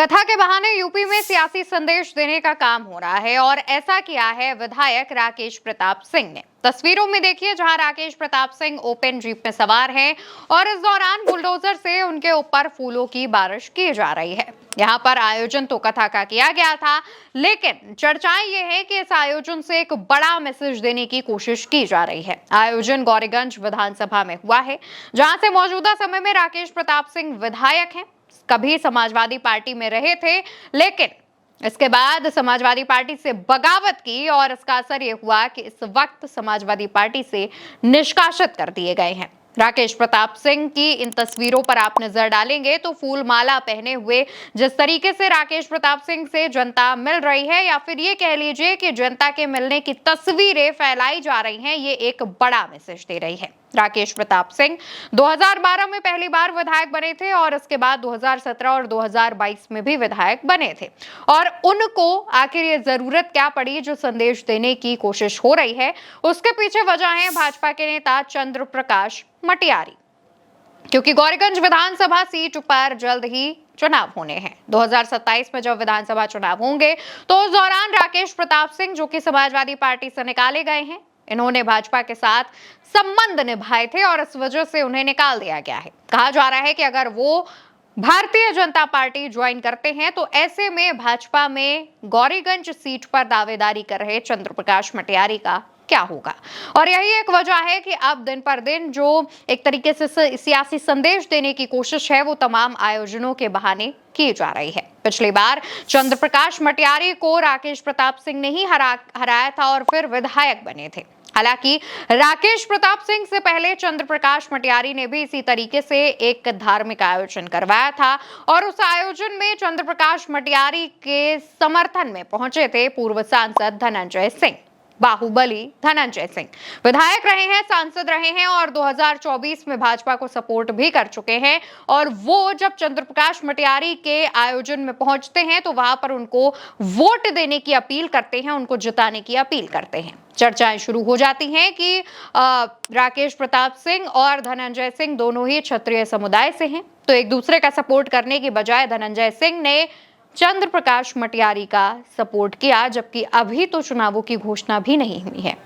कथा के बहाने यूपी में सियासी संदेश देने का काम हो रहा है और ऐसा किया है विधायक राकेश प्रताप सिंह ने। तस्वीरों में देखिए जहां राकेश प्रताप सिंह ओपन जीप में सवार हैं और इस दौरान बुलडोजर से उनके ऊपर फूलों की बारिश की जा रही है। यहां पर आयोजन तो कथा का किया गया था, लेकिन चर्चाएं ये है कि इस आयोजन से एक बड़ा मैसेज देने की कोशिश की जा रही है। आयोजन गौरीगंज विधानसभा में हुआ है, जहां से मौजूदा समय में राकेश प्रताप सिंह विधायक हैं। कभी समाजवादी पार्टी में रहे थे, लेकिन इसके बाद समाजवादी पार्टी से बगावत की और इसका असर ये हुआ कि इस वक्त समाजवादी पार्टी से निष्कासित कर दिए गए हैं। राकेश प्रताप सिंह की इन तस्वीरों पर आप नजर डालेंगे तो फूल माला पहने हुए जिस तरीके से राकेश प्रताप सिंह से जनता मिल रही है, या फिर ये कह लीजिए कि जनता के मिलने की तस्वीरें फैलाई जा रही हैं, ये एक बड़ा मैसेज दे रही है। राकेश प्रताप सिंह 2012 में पहली बार विधायक बने थे और इसके बाद 2017 और 2022 में भी विधायक बने थे। और उनको आखिर ये जरूरत क्या पड़ी जो संदेश देने की कोशिश हो रही है, उसके पीछे वजह है भाजपा के नेता चंद्र प्रकाश मटियारी, क्योंकि गौरीगंज विधानसभा सीट पर जल्द ही चुनाव होने हैं। 2027 में जब विधानसभा चुनाव होंगे तो उस दौरान राकेश प्रताप सिंह, जो कि समाजवादी पार्टी से निकाले गए हैं, इन्होंने भाजपा के साथ संबंध निभाए थे और इस वजह से उन्हें निकाल दिया गया है। कहा जा रहा है कि अगर वो भारतीय जनता पार्टी ज्वाइन करते हैं तो ऐसे में भाजपा में गौरीगंज सीट पर दावेदारी कर रहे चंद्र प्रकाश मटियारी का क्या होगा। और यही एक वजह है कि अब दिन पर दिन जो एक तरीके से सियासी संदेश देने की कोशिश है वो तमाम आयोजनों के बहाने की जा रही है। पिछली बार चंद्र प्रकाश मटियारी को राकेश प्रताप सिंह ने ही हराया था और फिर विधायक बने थे। हालांकि राकेश प्रताप सिंह से पहले चंद्र प्रकाश मटियारी ने भी इसी तरीके से एक धार्मिक आयोजन करवाया था और उस आयोजन में चंद्र प्रकाश मटियारी के समर्थन में पहुंचे थे पूर्व सांसद धनंजय सिंह, बाहुबली धनंजय सिंह। विधायक रहे हैं, सांसद रहे हैं और 2024 में भाजपा को सपोर्ट भी कर चुके हैं। और वो जब चंद्र प्रकाश मटियारी के आयोजन में पहुंचते हैं तो वहां पर उनको वोट देने की अपील करते हैं, उनको जिताने की अपील करते हैं। चर्चाएं शुरू हो जाती हैं कि राकेश प्रताप सिंह और धनंजय सिंह दोनों ही क्षत्रिय समुदाय से हैं, तो एक दूसरे का सपोर्ट करने की बजाय धनंजय सिंह ने चंद्र प्रकाश मटियारी का सपोर्ट किया, जबकि अभी तो चुनावों की घोषणा भी नहीं हुई है।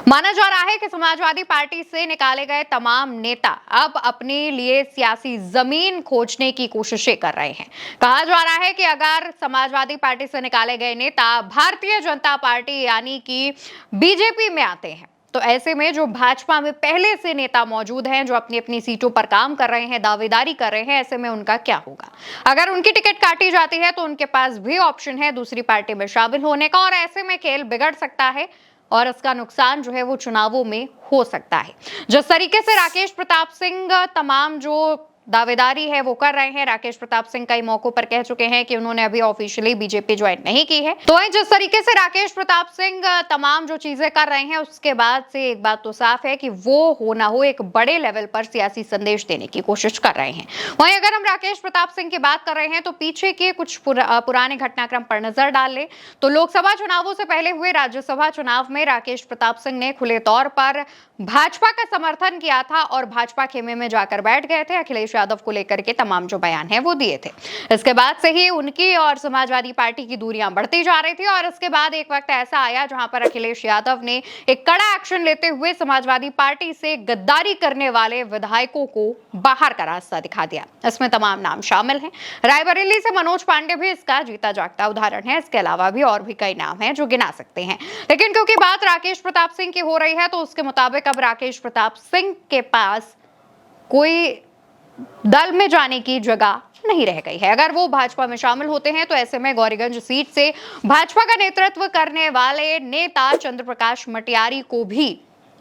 माना जा रहा है कि समाजवादी पार्टी से निकाले गए तमाम नेता अब अपने लिए सियासी जमीन खोजने की कोशिशें कर रहे हैं। कहा जा रहा है कि अगर समाजवादी पार्टी से निकाले गए नेता भारतीय जनता पार्टी यानी कि बीजेपी में आते हैं तो ऐसे में जो भाजपा में पहले से नेता मौजूद हैं, जो अपनी अपनी सीटों पर काम कर रहे हैं, दावेदारी कर रहे हैं, ऐसे में उनका क्या होगा। अगर उनकी टिकट काटी जाती है तो उनके पास भी ऑप्शन है दूसरी पार्टी में शामिल होने का, और ऐसे में खेल बिगड़ सकता है और इसका नुकसान जो है वो चुनावों में हो सकता है। जिस तरीके से राकेश प्रताप सिंह तमाम जो दावेदारी है वो कर रहे हैं, राकेश प्रताप सिंह कई मौकों पर कह चुके हैं कि उन्होंने अभी ऑफिशियली बीजेपी ज्वाइन नहीं की है। तो जिस तरीके से राकेश प्रताप सिंह तमाम जो चीजें कर रहे हैं, उसके बाद से एक बात तो साफ है कि वो हो ना हो एक बड़े लेवल पर सियासी संदेश देने की कोशिश कर रहे हैं। वहीं अगर हम राकेश प्रताप सिंह की बात कर रहे हैं तो पीछे के कुछ पुराने घटनाक्रम पर नजर डाल ले तो लोकसभा चुनावों से पहले हुए राज्यसभा चुनाव में राकेश प्रताप सिंह ने खुले तौर पर भाजपा का समर्थन किया था और भाजपा खेमे में जाकर बैठ गए थे। अखिलेश यादव को लेकर के तमाम जो बयान है वो दिए थे। इसके बाद से ही उनकी और समाजवादी पार्टी की दूरियां बढ़ती जा रही थी और इसके बाद एक वक्त ऐसा आया जहां पर अखिलेश यादव ने एक कड़ा एक्शन लेते हुए समाजवादी पार्टी से गद्दारी करने वाले विधायकों को बाहर का रास्ता दिखा दिया। इसमें तमाम नाम शामिल हैं। रायबरेली से मनोज पांडे भी इसका जीता जागता उदाहरण है। इसके अलावा भी और भी कई नाम हैं जो गिना सकते हैं, लेकिन क्योंकि बात राकेश प्रताप सिंह की हो रही है तो उसके मुताबिक अब राकेश प्रताप सिंह के पास कोई दल में जाने की जगह नहीं रह गई है। अगर वो भाजपा में शामिल होते हैं तो ऐसे में गौरीगंज सीट से भाजपा का नेतृत्व करने वाले नेता चंद्र प्रकाश मटियारी को भी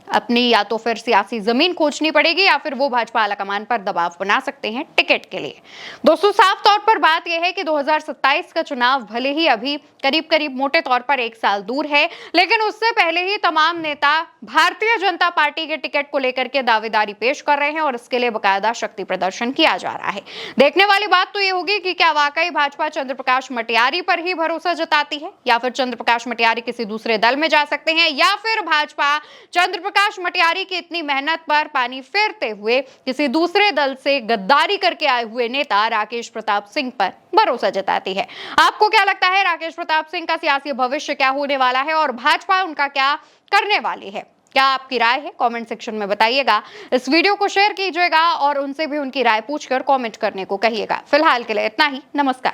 अपनी या तो फिर सियासी जमीन खोजनी पड़ेगी या फिर वो भाजपा आलाकमान पर दबाव बना सकते हैं टिकट के लिए। दोस्तों, साफ तौर पर बात यह है कि 2027 का चुनाव भले ही अभी करीब करीब मोटे तौर पर एक साल दूर है, लेकिन उससे पहले ही तमाम नेता भारतीय जनता पार्टी के टिकट को लेकर के दावेदारी पेश कर रहे हैं और इसके लिए बकायदा शक्ति प्रदर्शन किया जा रहा है। देखने वाली बात तो ये होगी कि क्या वाकई भाजपा चंद्र प्रकाश मटियारी पर ही भरोसा जताती है या फिर चंद्र प्रकाश मटियारी किसी दूसरे दल में जा सकते हैं, या फिर भाजपा चंद्र प्रकाश मटियारी की इतनी मेहनत पर पानी फेरते हुए किसी दूसरे दल से गद्दारी करके आए हुए नेता राकेश प्रताप सिंह पर भरोसा जताती है। आपको क्या लगता है, राकेश प्रताप सिंह का सियासी भविष्य क्या होने वाला है और भाजपा उनका क्या करने वाली है? क्या आपकी राय है? कमेंट सेक्शन में बताइएगा। इस वीडियो को शेयर कीजिएगा और उनसे भी उनकी राय पूछकर कमेंट करने को कहिएगा। फिलहाल के लिए इतना ही। नमस्कार।